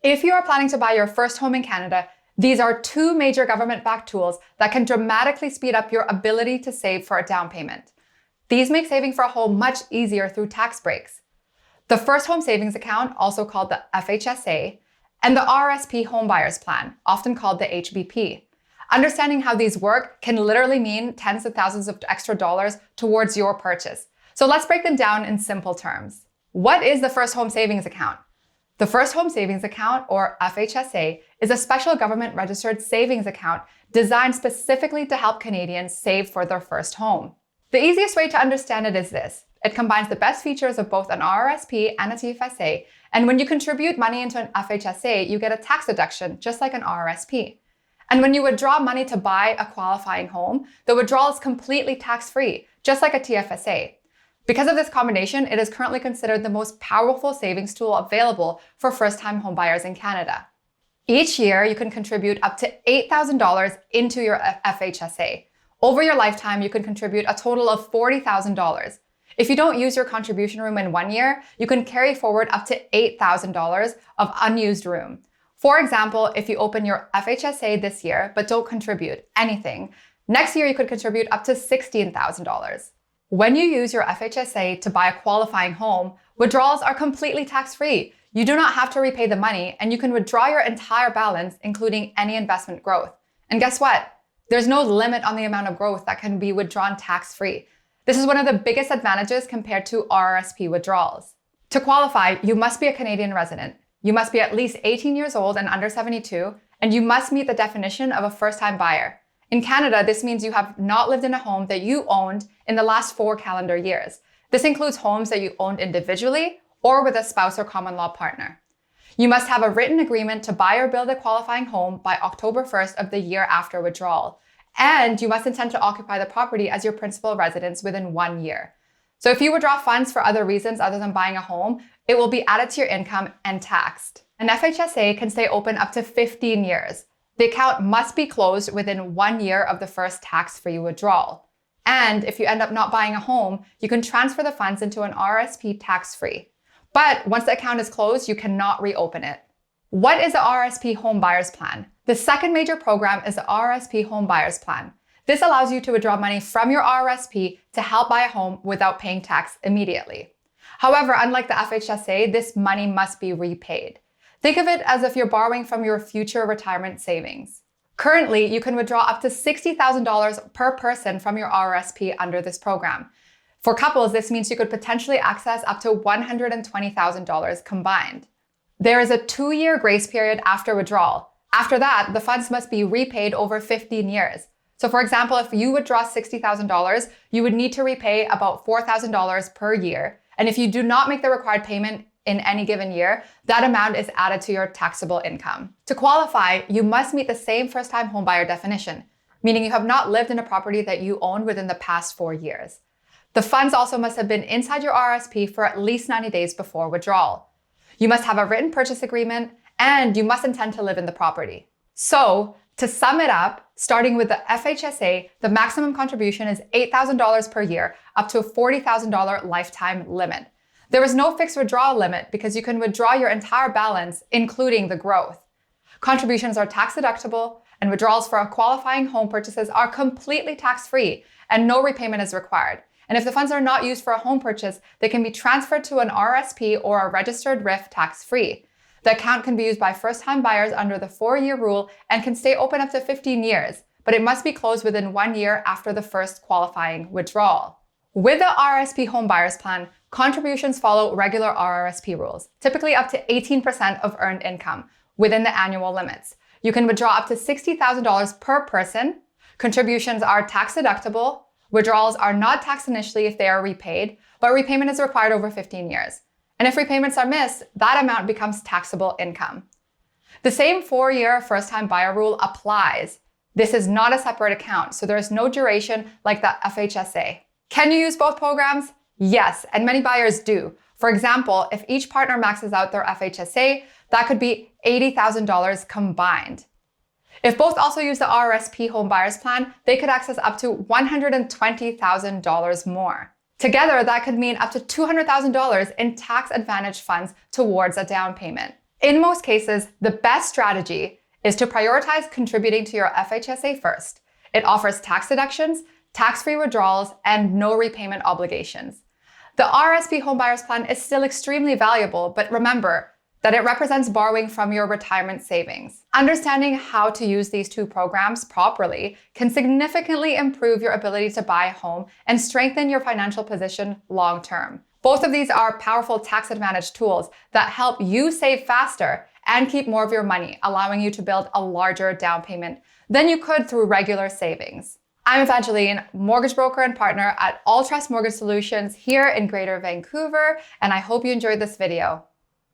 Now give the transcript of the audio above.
If you are planning to buy your first home in Canada, these are two major government-backed tools that can dramatically speed up your ability to save for a down payment. These make saving for a home much easier through tax breaks. The First Home Savings Account, also called the FHSA, and the RRSP Home Buyers Plan, often called the HBP. Understanding how these work can literally mean tens of thousands of extra dollars towards your purchase. So let's break them down in simple terms. What is the First Home Savings Account? The First Home Savings Account, or FHSA, is a special government-registered savings account designed specifically to help Canadians save for their first home. The easiest way to understand it is this. It combines the best features of both an RRSP and a TFSA, and when you contribute money into an FHSA, you get a tax deduction, just like an RRSP. And when you withdraw money to buy a qualifying home, the withdrawal is completely tax-free, just like a TFSA. Because of this combination, it is currently considered the most powerful savings tool available for first-time homebuyers in Canada. Each year, you can contribute up to $8,000 into your FHSA. Over your lifetime, you can contribute a total of $40,000. If you don't use your contribution room in 1 year, you can carry forward up to $8,000 of unused room. For example, if you open your FHSA this year but don't contribute anything, next year you could contribute up to $16,000. When you use your FHSA to buy a qualifying home, withdrawals are completely tax-free. You do not have to repay the money, and you can withdraw your entire balance, including any investment growth. And guess what? There's no limit on the amount of growth that can be withdrawn tax-free. This is one of the biggest advantages compared to RRSP withdrawals. To qualify, you must be a Canadian resident. You must be at least 18 years old and under 72, and you must meet the definition of a first-time buyer. In Canada, this means you have not lived in a home that you owned in the last 4 calendar years. This includes homes that you owned individually or with a spouse or common law partner. You must have a written agreement to buy or build a qualifying home by October 1st of the year after withdrawal. And you must intend to occupy the property as your principal residence within 1 year. So if you withdraw funds for other reasons other than buying a home, it will be added to your income and taxed. An FHSA can stay open up to 15 years. The account must be closed within 1 year of the first tax-free withdrawal. And if you end up not buying a home, you can transfer the funds into an RRSP tax-free. But once the account is closed, you cannot reopen it. What is the RRSP Home Buyers Plan? The second major program is the RRSP Home Buyers Plan. This allows you to withdraw money from your RRSP to help buy a home without paying tax immediately. However, unlike the FHSA, this money must be repaid. Think of it as if you're borrowing from your future retirement savings. Currently, you can withdraw up to $60,000 per person from your RRSP under this program. For couples, this means you could potentially access up to $120,000 combined. There is a 2-year grace period after withdrawal. After that, the funds must be repaid over 15 years. So for example, if you withdraw $60,000, you would need to repay about $4,000 per year. And if you do not make the required payment in any given year, that amount is added to your taxable income. To qualify, you must meet the same first-time homebuyer definition, meaning you have not lived in a property that you own within the past 4 years. The funds also must have been inside your RRSP for at least 90 days before withdrawal. You must have a written purchase agreement, and you must intend to live in the property. So, to sum it up, starting with the FHSA, the maximum contribution is $8,000 per year, up to a $40,000 lifetime limit. There is no fixed withdrawal limit because you can withdraw your entire balance, including the growth. Contributions are tax deductible, and withdrawals for qualifying home purchases are completely tax-free, and no repayment is required. And if the funds are not used for a home purchase, they can be transferred to an RRSP or a registered RIF tax-free. The account can be used by first-time buyers under the 4-year rule and can stay open up to 15 years, but it must be closed within 1 year after the first qualifying withdrawal. With the RRSP Home Buyers Plan, contributions follow regular RRSP rules, typically up to 18% of earned income within the annual limits. You can withdraw up to $60,000 per person. Contributions are tax deductible. Withdrawals are not taxed initially if they are repaid, but repayment is required over 15 years. And if repayments are missed, that amount becomes taxable income. The same 4-year first-time buyer rule applies. This is not a separate account, so there is no duration like the FHSA. Can you use both programs? Yes, and many buyers do. For example, if each partner maxes out their FHSA, that could be $80,000 combined. If both also use the RRSP Home Buyers Plan, they could access up to $120,000 more. Together, that could mean up to $200,000 in tax advantage funds towards a down payment. In most cases, the best strategy is to prioritize contributing to your FHSA first. It offers tax deductions, tax-free withdrawals, and no repayment obligations. The RRSP Home Buyers Plan is still extremely valuable, but remember that it represents borrowing from your retirement savings. Understanding how to use these two programs properly can significantly improve your ability to buy a home and strengthen your financial position long term. Both of these are powerful tax advantage tools that help you save faster and keep more of your money, allowing you to build a larger down payment than you could through regular savings. I'm Evangeline, mortgage broker and partner at All Trust Mortgage Solutions here in Greater Vancouver, and I hope you enjoyed this video.